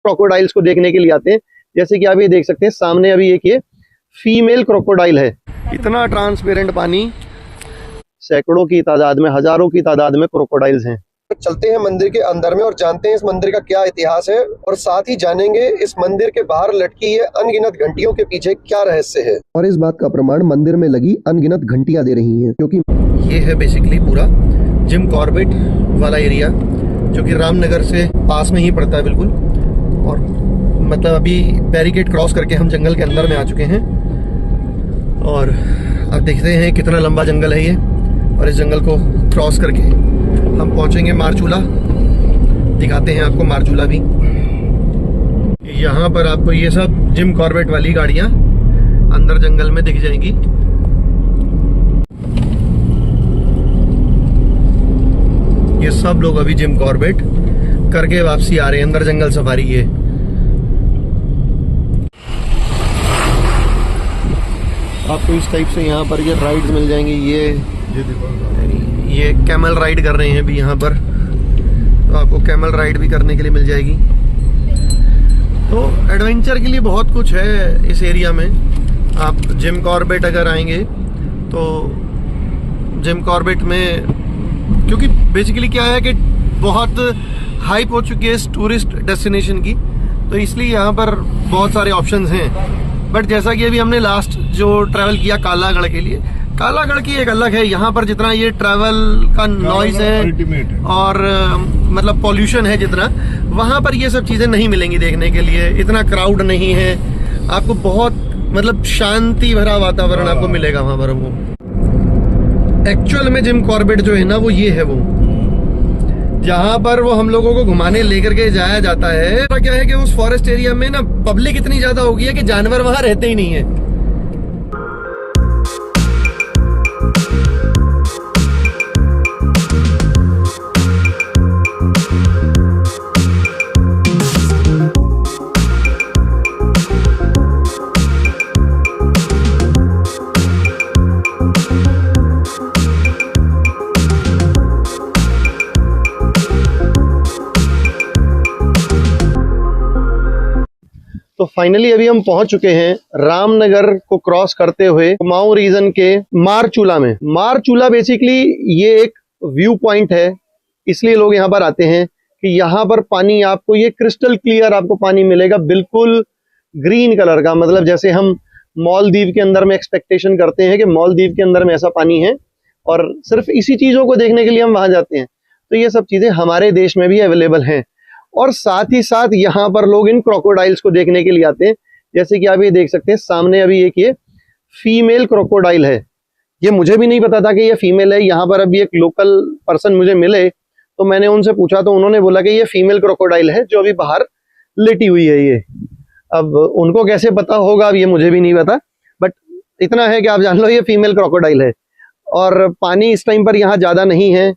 Crocodiles को देखने के लिए आते हैं। जैसे कि आप ये देख सकते हैं सामने अभी एक ये फीमेल क्रोकोडाइल है। इतना ट्रांसपेरेंट पानी, सैकड़ों की तादाद में, हजारों की तादाद में क्रोकोडाइल्स हैं। चलते हैं मंदिर के अंदर में और जानते हैं इस मंदिर का क्या इतिहास है, और साथ ही जानेंगे इस मंदिर के बाहर लटकी ये अनगिनत घंटियों के पीछे क्या रहस्य है। और इस बात का प्रमाण मंदिर में लगी अनगिनत घंटियां दे रही हैं, क्योंकि ये है बेसिकली पूरा जिम कॉर्बेट वाला एरिया, जो कि रामनगर से पास में ही पड़ता है बिल्कुल। और मतलब अभी बैरिकेड क्रॉस करके हम जंगल के अंदर में आ चुके हैं, और अब देखते हैं कितना लंबा जंगल है ये। और इस जंगल को क्रॉस करके हम पहुंचेंगे मारचूला। दिखाते हैं आपको मारचूला भी। यहाँ पर आपको ये सब जिम कॉर्बेट वाली गाड़ियां अंदर जंगल में दिख जाएंगी। ये सब लोग अभी जिम कॉर्बेट करके वापसी आ रहे हैं, अंदर जंगल सफारी है। आपको इस टाइप से यहाँ पर ये राइड्स मिल जाएंगे। ये कैमल राइड कर रहे हैं अभी यहाँ पर, तो आपको कैमल राइड भी करने के लिए मिल जाएगी। तो एडवेंचर के लिए बहुत कुछ है इस एरिया में। आप जिम कॉर्बेट अगर आएंगे तो जिम कॉर्बेट में, क्योंकि बेसिकली क्या है कि बहुत हाइप हो चुकी है इस टूरिस्ट डेस्टिनेशन की, तो इसलिए यहाँ पर बहुत सारे ऑप्शंस हैं। बट जैसा कि अभी हमने लास्ट जो ट्रैवल किया कालागढ़ के लिए, कालागढ़ की एक अलग है। यहाँ पर जितना ये ट्रैवल का नॉइज है और मतलब पॉल्यूशन है जितना, वहाँ पर ये सब चीज़ें नहीं मिलेंगी देखने के लिए। इतना क्राउड नहीं है, आपको बहुत मतलब शांति भरा वातावरण आपको मिलेगा वहाँ पर। वो एक्चुअल में जिम कॉर्बेट जो है ना, वो ये है, वो जहाँ पर वो हम लोगों को घुमाने लेकर के जाया जाता है। क्या है कि उस फॉरेस्ट एरिया में ना पब्लिक इतनी ज्यादा हो गई है कि जानवर वहाँ रहते ही नहीं है। तो फाइनली अभी हम पहुंच चुके हैं रामनगर को क्रॉस करते हुए कुमाऊं रीजन के मारचूला में। मारचूला बेसिकली ये एक व्यू पॉइंट है, इसलिए लोग यहाँ पर आते हैं कि यहाँ पर पानी आपको ये क्रिस्टल क्लियर आपको पानी मिलेगा, बिल्कुल ग्रीन कलर का। मतलब जैसे हम मालदीव के अंदर में एक्सपेक्टेशन करते हैं कि मालदीव के अंदर में ऐसा पानी है, और सिर्फ इसी चीजों को देखने के लिए हम वहां जाते हैं। तो ये सब चीजें हमारे देश में भी अवेलेबल हैं, और साथ ही साथ यहाँ पर लोग इन क्रोकोडाइल्स को देखने के लिए आते हैं। जैसे कि आप ये देख सकते हैं सामने अभी एक ये फीमेल क्रोकोडाइल है। ये मुझे भी नहीं पता था कि ये फीमेल है। यहाँ पर अभी एक लोकल पर्सन मुझे मिले, तो मैंने उनसे पूछा, तो उन्होंने बोला कि ये फीमेल क्रोकोडाइल है जो अभी बाहर लेटी हुई है। ये अब उनको कैसे पता होगा, अब ये मुझे भी नहीं पता, बट इतना है कि आप जान लो ये फीमेल क्रोकोडाइल है। और पानी इस टाइम पर यहाँ ज्यादा नहीं है,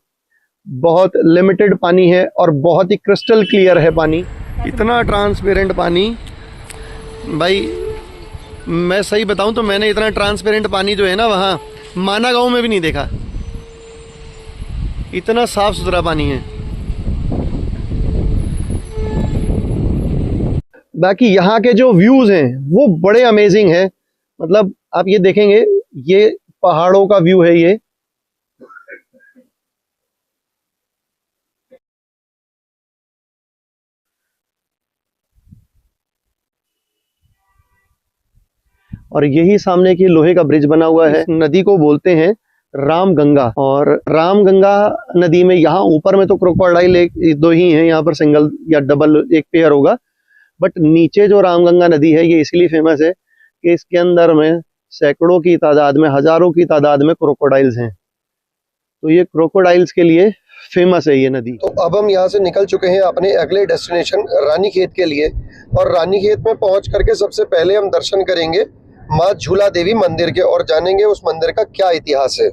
बहुत लिमिटेड पानी है, और बहुत ही क्रिस्टल क्लियर है पानी। इतना ट्रांसपेरेंट पानी, भाई मैं सही बताऊं तो मैंने इतना ट्रांसपेरेंट पानी जो है ना वहाँ माना गांव में भी नहीं देखा। इतना साफ सुथरा पानी है। बाकी यहाँ के जो व्यूज हैं वो बड़े अमेजिंग है। मतलब आप ये देखेंगे, ये पहाड़ों का व्यू है ये। और यही सामने की लोहे का ब्रिज बना हुआ है। नदी को बोलते हैं रामगंगा, और रामगंगा नदी में यहाँ ऊपर में तो क्रोकोडाइल एक दो ही हैं, यहाँ पर सिंगल या डबल एक पेयर होगा। बट नीचे जो रामगंगा नदी है ये इसलिए फेमस है कि इसके अंदर में सैकड़ों की तादाद में, हजारों की तादाद में क्रोकोडाइल्स हैं। तो ये क्रोकोडाइल्स के लिए फेमस है ये नदी। तो अब हम यहाँ से निकल चुके हैं अपने अगले डेस्टिनेशन रानीखेत के लिए, और रानीखेत में पहुंच करके सबसे पहले हम दर्शन करेंगे माँ झूला देवी मंदिर के, और जानेंगे उस मंदिर का क्या इतिहास है।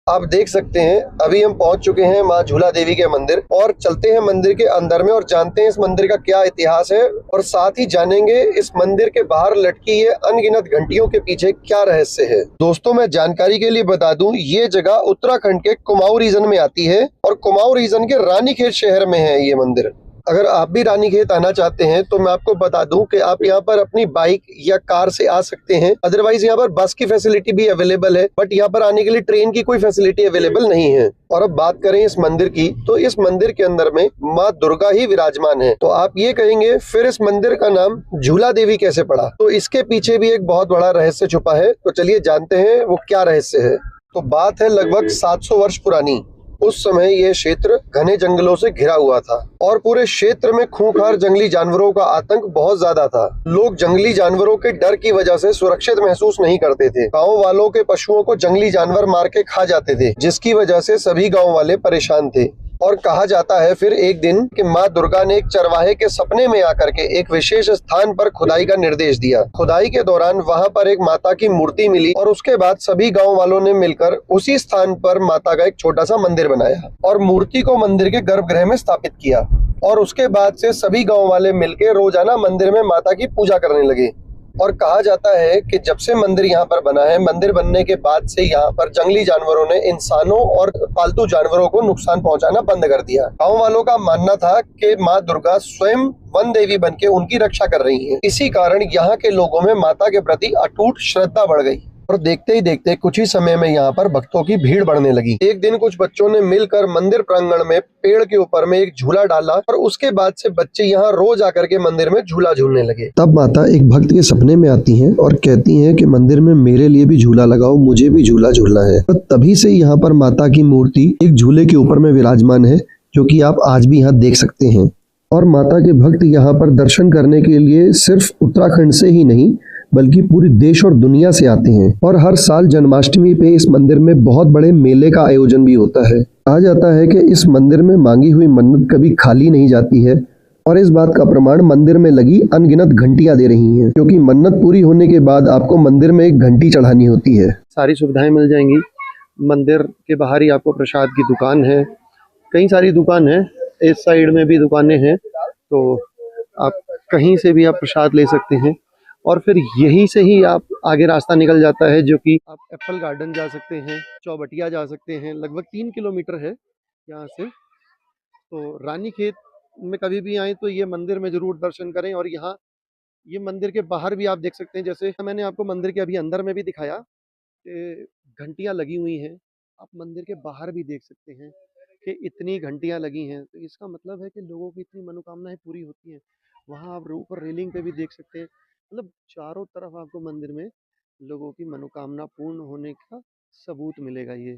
आप देख सकते हैं अभी हम पहुंच चुके हैं माँ झूला देवी के मंदिर, और चलते हैं मंदिर के अंदर में और जानते हैं इस मंदिर का क्या इतिहास है, और साथ ही जानेंगे इस मंदिर के बाहर लटकी ये अनगिनत घंटियों के पीछे क्या रहस्य है। दोस्तों मैं जानकारी के लिए बता दूं, ये जगह उत्तराखंड के कुमाऊं रीजन में आती है, और कुमाऊं रीजन के रानीखेत शहर में है ये मंदिर। अगर आप भी रानीखेत आना चाहते हैं तो मैं आपको बता दूं कि आप यहाँ पर अपनी बाइक या कार से आ सकते हैं। अदरवाइज यहाँ पर बस की फैसिलिटी भी अवेलेबल है, बट यहाँ पर आने के लिए ट्रेन की कोई फैसिलिटी अवेलेबल नहीं है। और अब बात करें इस मंदिर की, तो इस मंदिर के अंदर में माँ दुर्गा ही विराजमान है। तो आप ये कहेंगे फिर इस मंदिर का नाम झूला देवी कैसे पड़ा? तो इसके पीछे भी एक बहुत बड़ा रहस्य छुपा है। तो चलिए जानते हैं वो क्या रहस्य है। तो बात है लगभग 700 वर्ष पुरानी। उस समय यह क्षेत्र घने जंगलों से घिरा हुआ था और पूरे क्षेत्र में खूंखार जंगली जानवरों का आतंक बहुत ज्यादा था। लोग जंगली जानवरों के डर की वजह से सुरक्षित महसूस नहीं करते थे। गांव वालों के पशुओं को जंगली जानवर मार के खा जाते थे, जिसकी वजह से सभी गांव वाले परेशान थे। और कहा जाता है फिर एक दिन कि माँ दुर्गा ने एक चरवाहे के सपने में आकर के एक विशेष स्थान पर खुदाई का निर्देश दिया। खुदाई के दौरान वहाँ पर एक माता की मूर्ति मिली और उसके बाद सभी गांव वालों ने मिलकर उसी स्थान पर माता का एक छोटा सा मंदिर बनाया और मूर्ति को मंदिर के गर्भगृह में स्थापित किया। और उसके बाद से सभी गांव वाले मिलकर रोजाना मंदिर में माता की पूजा करने लगे। और कहा जाता है कि जब से मंदिर यहाँ पर बना है, मंदिर बनने के बाद से यहाँ पर जंगली जानवरों ने इंसानों और पालतू जानवरों को नुकसान पहुंचाना बंद कर दिया। गांव वालों का मानना था कि माँ दुर्गा स्वयं वन देवी बन के उनकी रक्षा कर रही है। इसी कारण यहाँ के लोगों में माता के प्रति अटूट श्रद्धा बढ़ गई और देखते ही देखते कुछ ही समय में यहाँ पर भक्तों की भीड़ बढ़ने लगी। एक दिन कुछ बच्चों ने मिलकर मंदिर प्रांगण में पेड़ के ऊपर में एक झूला डाला और उसके बाद से बच्चे यहाँ रोज आकर के मंदिर में झूला झूलने लगे। तब माता एक भक्त के सपने में आती हैं और कहती हैं कि मंदिर में मेरे लिए भी झूला लगाओ, मुझे भी झूला झूलना है। और तभी से यहाँ पर माता की मूर्ति एक झूले के ऊपर में विराजमान है, जो कि आप आज भी यहाँ देख सकते हैं। और माता के भक्त यहाँ पर दर्शन करने के लिए सिर्फ उत्तराखंड से ही नहीं बल्कि पूरे देश और दुनिया से आते हैं। और हर साल जन्माष्टमी पे इस मंदिर में बहुत बड़े मेले का आयोजन भी होता है। कहा जाता है कि इस मंदिर में मांगी हुई मन्नत कभी खाली नहीं जाती है और इस बात का प्रमाण मंदिर में लगी अनगिनत घंटियां दे रही हैं, क्योंकि मन्नत पूरी होने के बाद आपको मंदिर में एक घंटी चढ़ानी होती है। सारी सुविधाएं मिल जाएंगी। मंदिर के बाहर ही आपको प्रसाद की दुकान है, कई सारी दुकान है, इस साइड में भी दुकानें हैं, तो आप कहीं से भी आप प्रसाद ले सकते हैं। और फिर यहीं से ही आप आगे रास्ता निकल जाता है, जो कि आप एप्पल गार्डन जा सकते हैं, चौबटिया जा सकते हैं। लगभग 3 किलोमीटर है यहाँ से। तो रानीखेत में कभी भी आए तो ये मंदिर में ज़रूर दर्शन करें। और यहाँ ये मंदिर के बाहर भी आप देख सकते हैं, जैसे मैंने आपको मंदिर के अभी अंदर में भी दिखाया कि घंटियाँ लगी हुई हैं। आप मंदिर के बाहर भी देख सकते हैं कि इतनी घंटियाँ लगी हैं, तो इसका मतलब है कि लोगों की इतनी मनोकामनाएं पूरी होती हैं। वहाँ आप ऊपर रेलिंग पे भी देख सकते हैं, मतलब चारों तरफ आपको मंदिर में लोगों की मनोकामना पूर्ण होने का सबूत मिलेगा ये।